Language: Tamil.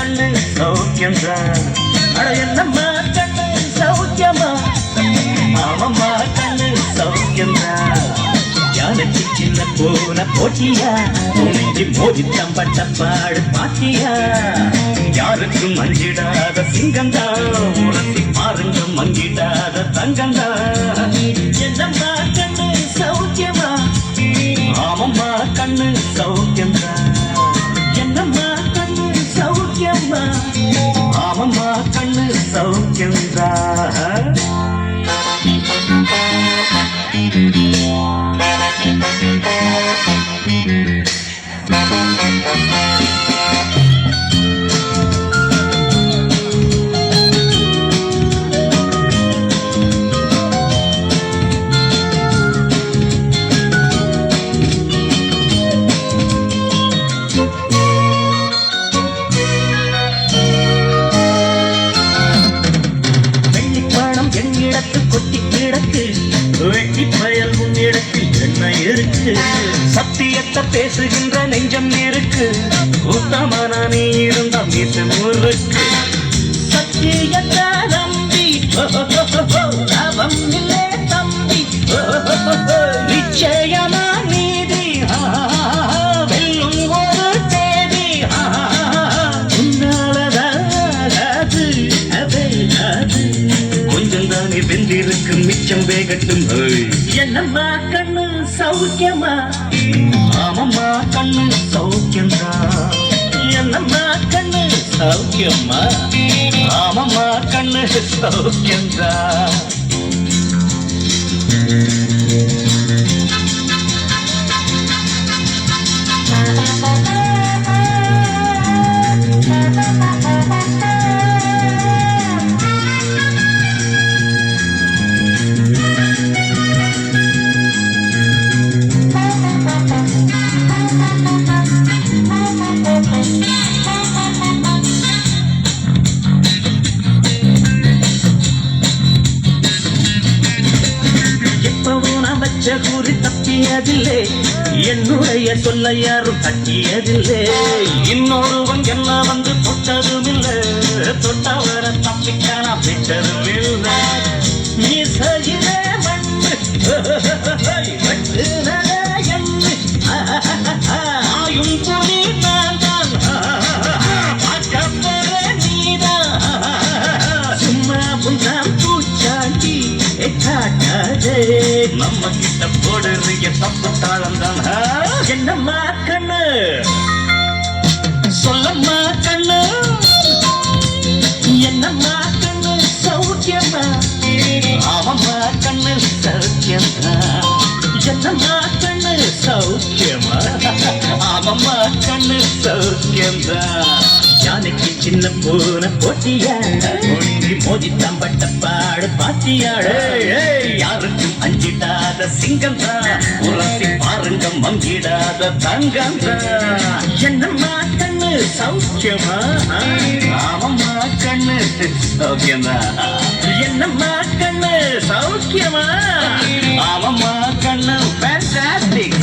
கண்ணு சௌக்கியம்தான். அட என்னம்மா கண்ணு சௌக்கியமா? ஆமம்மா கண்ணு சௌக்கியம்தான். யானைக்கு சின்ன போன போட்டியா துணிஞ்சு மோதி தம்பட்ட பாடு பாத்தியா? யாருக்கும் மஞ்சிடாத சிங்கந்தான் உரசி பாருங்க மங்கிடாத தங்கந்தான். என்னம்மா கண்ணு சௌக்கியமா? ஆமம்மா கண்ணு சௌக்கியம்தான். என்னம்மா கண்ணு சௌக்கியமா? ஆமம்மா கண்ணு சௌக்கியம்தான். வெள்ளிப்பணம் என்னிடத்து கொட்டி கிடக்கு, வெட்டி பயல் உன்னிடத்தில் என்ன இருக்கு? சத்தியத்தை பேசுகின்ற நெஞ்சம் இருக்கு, கூட்டமான நீ இருந்த மீசு முறுக்கு. சத்தியத்தை நம்பி லாபம் இல்லை தம்பி, நிச்சயமா நீதி வெல்லும் ஒரு தேதி. உன்னாலதாது அவையாது கொஞ்சம் தானே வெந்திருக்கு மிச்சம் வேகட்டும். என்னம்மா கண்ணு சௌக்கியமா? ஆமம்மா கண்ணு சௌக்கியம்தா. என்னம்மா கண்ணு சௌக்கியமா? ஆமம்மா கண்ணு சௌக்கியம்தா. குறி தப்பியதில்லை, என்னுடைய சொல்ல யாரும் தட்டியதில்லை. இன்னொருவன் என்ன வந்து தொட்டதும் இல்லை, தொட்டவர தப்பிக்கான விட்டதும் இல்லை. நீ சகிலே மண்ணு வெட்டு நகையண்ணு ஆயும் புலி நான் தான் பார்க்கப்போற நீதான். சும்மா புண்ணாம் பூச்சாண்டி காட்டாதே, நம்ம கிட்ட போடுறிய தப்பு தாளம் தான். என்னம்மா கண்ணு சொல்லம்மா கண்ணு? என்னம்மா கண்ணு சௌக்கியமா? ஆமம்மா கண்ணு சௌக்கியமா? என்னம்மா கண்ணு சௌக்கியமா? ஆமம்மா கண்ணு சௌக்கியம்தா. யானைக்கு சின்ன பூன போட்டியா ஒழுங்கி மோதி தம்பட்ட பாடு பாத்தியாடு? யாருக்கும் அஞ்சிடாத சிங்கம்தான் உரசி பாருங்க மங்கிடாத தங்கம்தான். என்னம்மா கண்ணு சௌக்கியமா? ஆமம்மா கண்ணு சௌக்கியம்தான். என்னம்மா கண்ணு சௌக்கியமா? ஆமம்மா கண்ணு ஃபேண்டாஸ்டிக்.